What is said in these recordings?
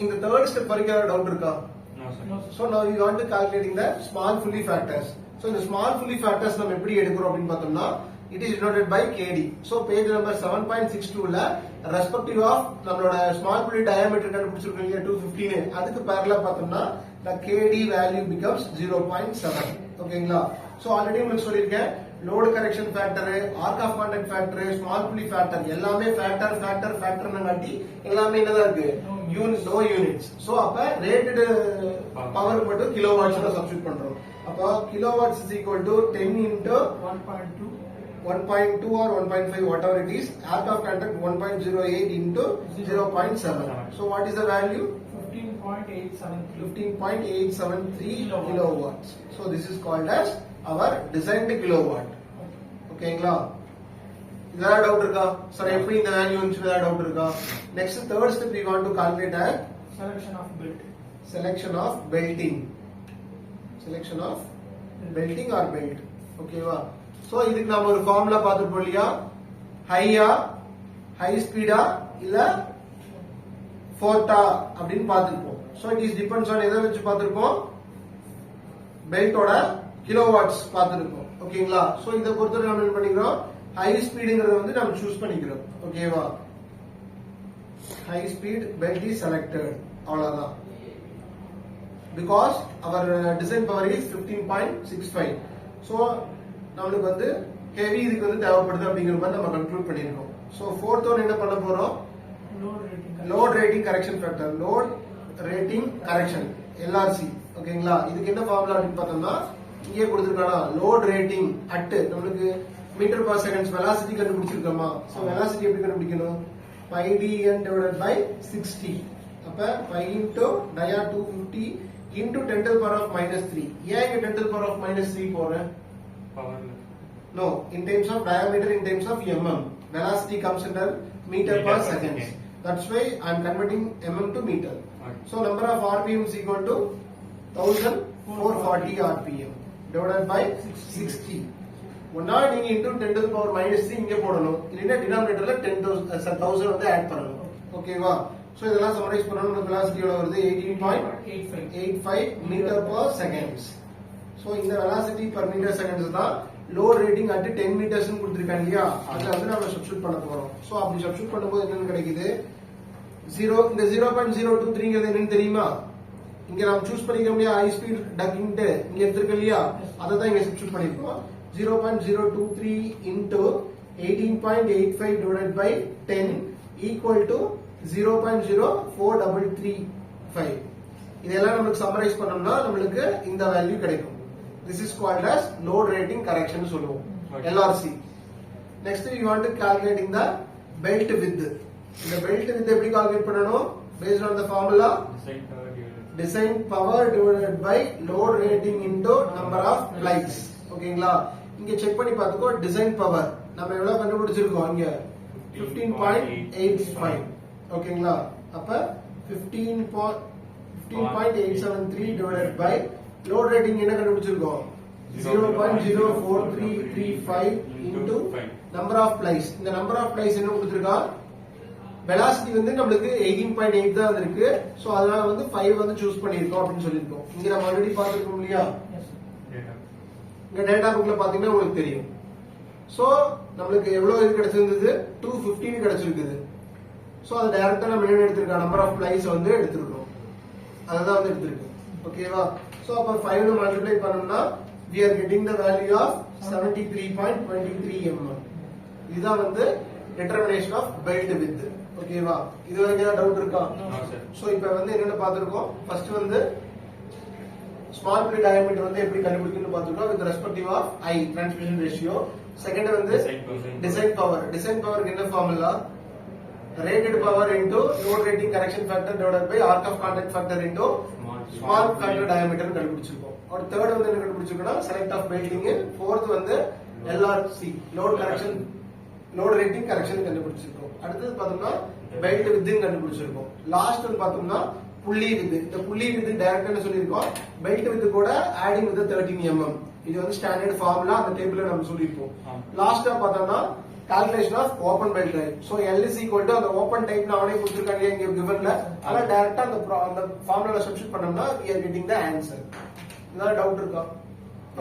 In the third step வரைக்கும் ஏதாவது doubt இருக்கா? No, sir. So now we want to calculating the small fully factors. So இந்த small fully factors நம்ம எப்படி எடுக்கிறோம் அப்படின்னு பார்த்தோம்னா it is denoted by KD. So page number 7.62 ல respective of நம்மளோட small fully diameter கண்டுபிடிச்சிருக்கோம் இல்லையா 215 அதுக்கு parallel பார்த்தோம்னா the KD value becomes 0.7. ஓகேங்களா? So already உங்களுக்கு சொல்லிருக்கேன் load correction factor, arc of contact factor, small pulley factor எல்லாமே factor காட்டி எல்லாமே என்னதான் இருக்கு யூனிட் நோ யூனிட்ஸ். சோ அப்ப ரேட்டட் பவர் மட்டும் கிலோவாட்ஸ்ல சப்ஸ்டிட்யூட் பண்றோம். அப்ப kilowatts is equal to 10 into 1.2 or 1.5 whatever it is, arc of contact 1.08 into 0.7. So what is the value? 15.873 kilowatts. So this is called as our designed kilowatt. ஓகேங்களா? இதா doubt இருக்கா? Sir எப்படி இந்த value வந்துச்சு doubt இருக்கா? Next third step we want to calculate as selection of belt. Selection of belting. Selection of belting or belt. ஓகேவா? So இதுக்கு நாம ஒரு ஃபார்முலா பார்த்துட்டோம் இல்லையா? ஹையா, ஹை ஸ்பீடா இல்ல ஃபோர்ட்டா அப்படின்னு பார்த்துருப்போம். So it is depends on எதை வச்சு பார்த்துருப்போம்? பெல்ட்டோட கிலோவாட்ஸ் பார்த்துருப்போம். ஓகேங்களா? சோ இத பொறுத்து நாம என்ன பண்ணிக்கிறோம்? ஹை ஸ்பீடுங்கறத வந்து நாம சூஸ் பண்ணிக்கிறோம். ஓகேவா? High speed belt is selected. அவ்வளவுதான். Because our design power is 15.65. So நமக்கு வந்து ஹெவி இதுக்கு வந்து தேவைப்படுது அப்படிங்கிற மாதிரி நம்ம கன்க்ளூட் பண்ணிருக்கோம். சோ fourth one என்ன பண்ண போறோம்? Load rating correction factor. Load rating correction LRC. ஓகேங்களா? இதுக்கு என்ன ஃபார்முலா அப்படின்னு பார்த்தோம்னா இங்கே கொடுத்திருக்கானா லோட் ரேட்டிங் அட் நமக்கு மீட்டர் per seconds velocity கண்டுபிடிச்சிருக்கோமா? சோ velocity எப்படி கண்டுபிடிக்கணும்? pi dn divided by 60. அப்ப pi into dia 250 into 10 to the power of -3. ஏன் இங்க 10 to the power of -3 போறேன்? Power. No, in terms of diameter, in terms of mm. Velocity comes under meter per seconds. Okay. That's why I am converting mm to meter. Okay. So number of RPM is equal to 1440 RPM divided by 60. ஒன்னா நீங்க into 10 to the power -3 இங்க போடணும். இல்லனா டினாமினேட்டர்ல 10,000 வந்து add பண்ணணும். ஓகேவா? So இதெல்லாம் summarise பண்ணனும். நமக்கு velocity எவ்வளவு வருது? 18.85 meter per seconds. சோ இந்த velocity per meter seconds தான் load rating at 10 meters னு கொடுத்திருக்காங்க இல்லையா? அதுல வந்து நாம சப்ஸ்டிட்யூட் பண்ண போறோம். சோ அப்படி சப்ஸ்டிட்யூட் பண்ணும்போது என்ன கிடைக்குது? 0 இந்த 0.023 ங்கிறது என்னன்னு தெரியுமா? இங்க நாம சூஸ் பண்ணிக்க முடியாது ஹை ஸ்பீட் டக்கிங் இங்க எடுத்துக்க இல்லையா? அத தான் இங்க சப்ஸ்டிட்யூட் பண்ணிருக்கோம். 0.023 into 18.85 divided by 10 equal to 0.04335. இதெல்லாம் நமக்கு சம்மரைஸ் பண்ணோம்னா நமக்கு இந்த வேல்யூ கிடைக்கும். This is called as load rating correction சொல்லுவோம். LRC. Next we want to calculating the belt width. இந்த belt width எப்படி கால்குலேட் பண்ணனும்? Based on the formula design power divided by load rating into number of plies. ஓகேங்களா? இங்க check பண்ணி பாத்துக்கோ design power நம்ம எவ்வளவு கண்டுபிடிச்சிருக்கோம் இங்க 15.85. ஓகேங்களா? அப்ப 15.873 divided by load rating என்ன கண்டுபிடிச்சிருக்கோம்? 0.04335 into number of plies. இந்த number of plies என்ன கொடுத்திருக்கா? velocity வந்து நமக்கு 18.8 தான் வந்திருக்கு. சோ அதனால வந்து 5 வந்து சூஸ் பண்ணிருக்கோம் அப்படின்னு சொல்லிருக்கோம். இங்க நம்ம ஆல்ரெடி பார்த்திருக்கோம் இல்லையா? இங்க டேட்டா புக்ல பாத்தீங்கன்னா உங்களுக்கு தெரியும். சோ நமக்கு எவ்வளவு இது கிடைச்சிருந்தது? 215 கிடைச்சிருக்குது. சோ அது டைரக்டா நம்ம என்ன எடுத்திருக்கோம்? நம்பர் ஆஃப் ப்ளைஸ் வந்து எடுத்திருக்கோம். அததான் வந்து எடுத்திருக்கு. ஓகேவா? சோ அப்ப 5 ல மல்டிப்ளை பண்ணோம்னா we are getting the value of 73.23 mm. இதுதான் வந்து determination of belt width. ஓகேவா? இது வரைக்கும் டவுட் இருக்கா? சோ இப்போ வந்து என்னென்ன பார்த்திருக்கோம்? ஃபர்ஸ்ட் வந்து small pulley diameter வந்து எப்படி கண்டுபிடிக்கணும்னு பார்த்திருக்கோம் with respective of I transmission ratio. Second வந்து design power. Design power க்கு என்ன formula? rated power into load rating correction factor divided by arc of contact factor into small factor diameter கண்டுபிடிச்சிருக்கோம். और third வந்து என்ன கண்டுபிடிச்சிருக்கோம்னா select of belting. fourth வந்து LRC load correction load rating correction கண்டுபிடிச்சிருக்கோம். அடுத்து பார்த்தோம்னா belt width கண்டுபிடிச்சிருக்கோம். Last வந்து பார்த்தோம்னா pulley width. இந்த pulley width டைரக்டா என்ன சொல்லிருக்கோம்? belt width கூட adding with 13 mm. இது வந்து ஸ்டாண்டர்ட் ஃபார்முலா அந்த டேபிள்ல நம்ம சொல்லிருப்போம். லாஸ்டா பார்த்தோம்னா calculation of open belt drive. So L is equal to அந்த open type னு அவனே கொடுத்திருக்காங்க இங்க givenல. அத டைரக்டா அந்த ஃபார்முலால சப்ஸ்டிட் பண்ணோம்னா we are getting the answer. ஏதாவது டவுட் இருக்கா?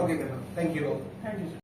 ஓகே கண்ணா. Thank you.